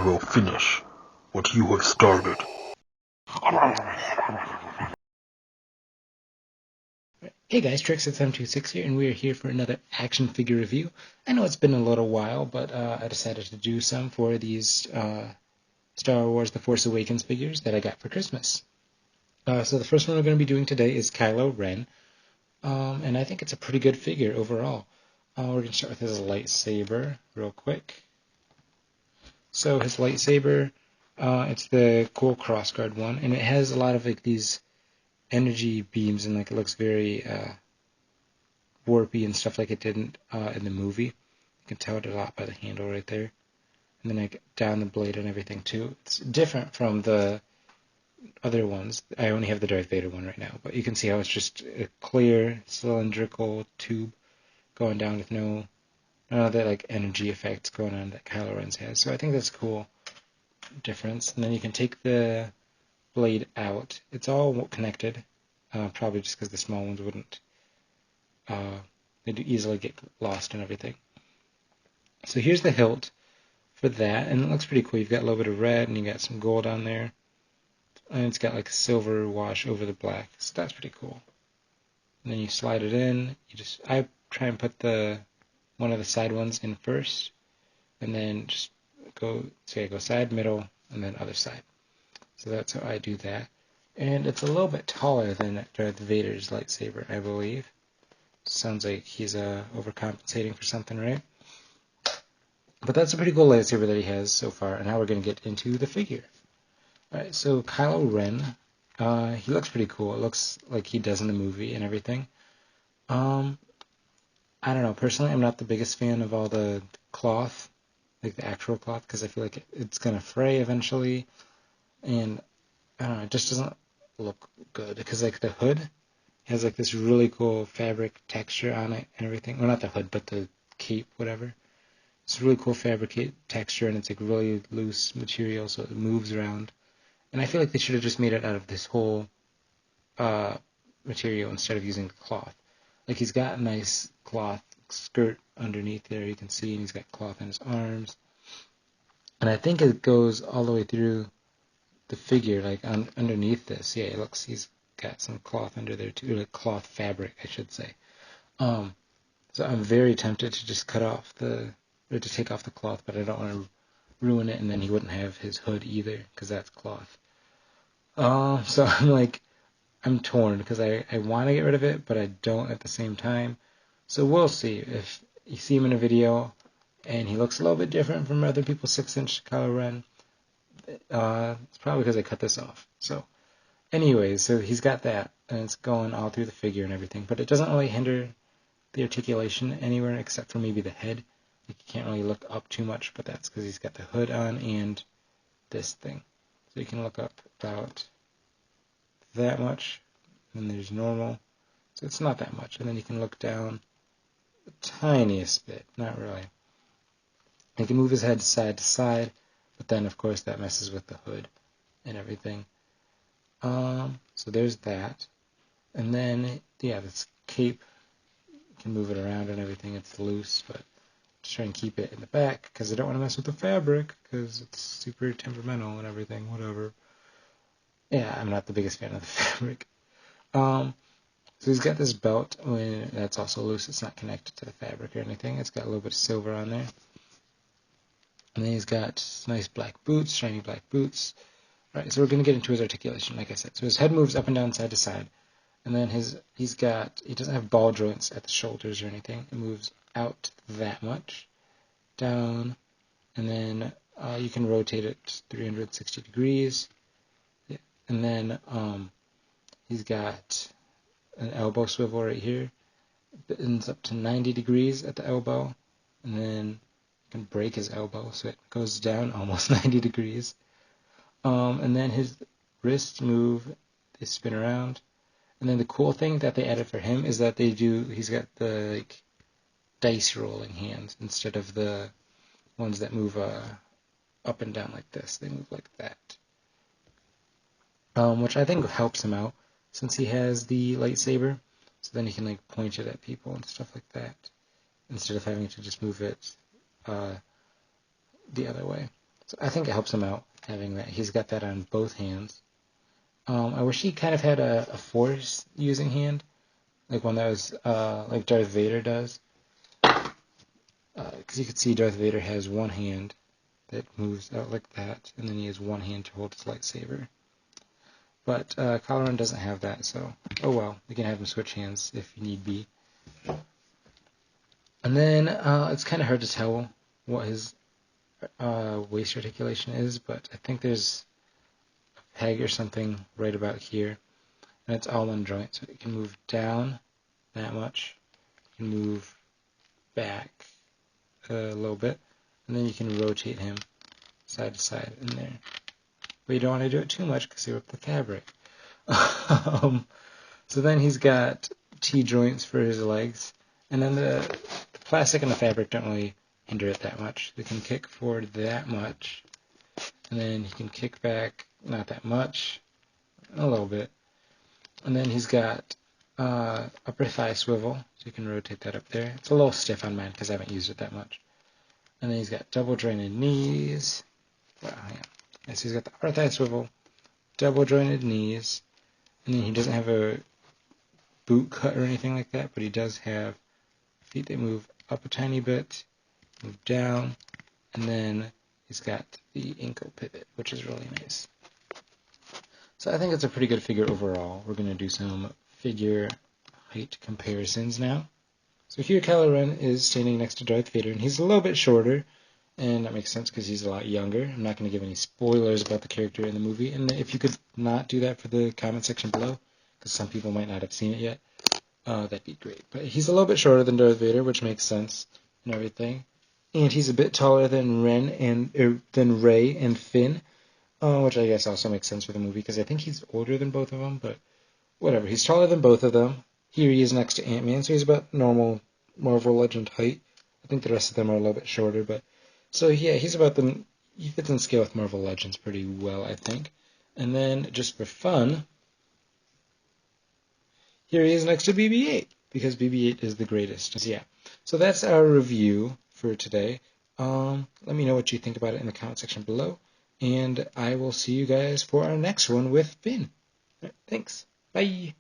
I will finish what you have started. Hey guys, Trix726 here, and we are here for another action figure review. I know it's been a little while, but I decided to do some for these Star Wars The Force Awakens figures that I got for Christmas. So the first one we're going to be doing today is Kylo Ren, and I think it's a pretty good figure overall. We're going to start with his lightsaber real quick. So his lightsaber, it's the cool crossguard one, and it has a lot of like these energy beams, and like it looks very warpy and stuff like it did in the movie. You can tell it a lot by the handle right there. And then like down the blade and everything too. It's different from the other ones. I only have the Darth Vader one right now, but you can see how it's just a clear cylindrical tube going down with none of that like energy effects going on that Kylo Ren's has. So I think that's a cool difference. And then you can take the blade out. It's all connected, probably just because the small ones wouldn't. They do easily get lost and everything. So here's the hilt for that, and it looks pretty cool. You've got a little bit of red, and you got some gold on there, and it's got like a silver wash over the black. So that's pretty cool. And then you slide it in. I try and put one of the side ones in first, and then just go side, middle, and then other side. So that's how I do that. And it's a little bit taller than Darth Vader's lightsaber, I believe. Sounds like he's overcompensating for something, right? But that's a pretty cool lightsaber that he has so far, and now we're going to get into the figure. Alright, so Kylo Ren, he looks pretty cool. It looks like he does in the movie and everything. I don't know, personally I'm not the biggest fan of all the cloth, like the actual cloth, because I feel like it's going to fray eventually, and I don't know, it just doesn't look good, because like the hood has like this really cool fabric texture on it and everything. Well, not the hood, but the cape, whatever. It's a really cool fabric texture, and it's like really loose material, so it moves around. And I feel like they should have just made it out of this whole material instead of using cloth. Like he's got a nice cloth skirt underneath there, you can see, and he's got cloth on his arms. And I think it goes all the way through the figure, like underneath this. Yeah, it looks, he's got some cloth under there too, like cloth fabric, I should say. So I'm very tempted to just to take off the cloth, but I don't want to ruin it, and then he wouldn't have his hood either, because that's cloth. So I'm torn, because I want to get rid of it, but I don't at the same time. So we'll see. If you see him in a video, and he looks a little bit different from other people's 6-inch Kylo Ren, it's probably because I cut this off. So anyways, so he's got that, and it's going all through the figure and everything, but it doesn't really hinder the articulation anywhere except for maybe the head. Like you can't really look up too much, but that's because he's got the hood on and this thing. So you can look up about that much, and there's normal. So it's not that much. And then you can look down the tiniest bit, not really. He can move his head side to side, but then of course that messes with the hood and everything. So there's that. And then, yeah, this cape, you can move it around and everything. It's loose, but just try and keep it in the back, because I don't want to mess with the fabric, because it's super temperamental and everything, whatever. Yeah, I'm not the biggest fan of the fabric. So he's got this belt that's also loose. It's not connected to the fabric or anything. It's got a little bit of silver on there. And then he's got nice black boots, shiny black boots. All right, so we're going to get into his articulation, like I said. So his head moves up and down side to side. And then he doesn't have ball joints at the shoulders or anything. It moves out that much, down, and then you can rotate it 360 degrees. Yeah. And then he's got an elbow swivel right here. It ends up to 90 degrees at the elbow, and then you can break his elbow so it goes down almost 90 degrees. And then his wrists move, they spin around. And then the cool thing that they added for him is that he's got the dice rolling hands instead of the ones that move up and down like this. They move like that. Which I think helps him out, since he has the lightsaber. So then he can point it at people and stuff like that, instead of having to just move it the other way. So I think it helps him out having that. He's got that on both hands. I wish he kind of had a force using hand, like one that was like Darth Vader does. Because you can see Darth Vader has one hand that moves out like that, and then he has one hand to hold his lightsaber. But Kylo Ren doesn't have that, so oh well. We can have him switch hands if need be. And then it's kind of hard to tell what his waist articulation is, but I think there's a peg or something right about here, and it's all on joint, so it can move down that much, you can move back a little bit, and then you can rotate him side to side in there. But you don't want to do it too much because you rip the fabric. So then he's got T-joints for his legs, and then the plastic and the fabric don't really hinder it that much. They can kick forward that much, and then he can kick back not that much, a little bit. And then he's got upper thigh swivel, so you can rotate that up there. It's a little stiff on mine because I haven't used it that much. And then he's got double jointed knees. Wow, yeah. So he's got the upper thigh swivel, double jointed knees, and then he doesn't have a boot cut or anything like that, but he does have feet that move up a tiny bit, move down, and then he's got the ankle pivot, which is really nice. So I think it's a pretty good figure overall. We're going to do some figure height comparisons now. So here Kylo Ren is standing next to Darth Vader, and he's a little bit shorter, and that makes sense because he's a lot younger. I'm not going to give any spoilers about the character in the movie, and if you could not do that for the comment section below, because some people might not have seen it yet, that'd be great. But he's a little bit shorter than Darth Vader, which makes sense and everything. And he's a bit taller than than Rey and Finn, which I guess also makes sense for the movie because I think he's older than both of them. But whatever, he's taller than both of them. Here he is next to Ant-Man, so he's about normal Marvel Legend height. I think the rest of them are a little bit shorter, but so yeah, he fits in scale with Marvel Legends pretty well, I think. And then just for fun, here he is next to BB-8, because BB-8 is the greatest. So yeah, so that's our review for today. Let me know what you think about it in the comment section below, and I will see you guys for our next one with Finn. Thanks. Bye.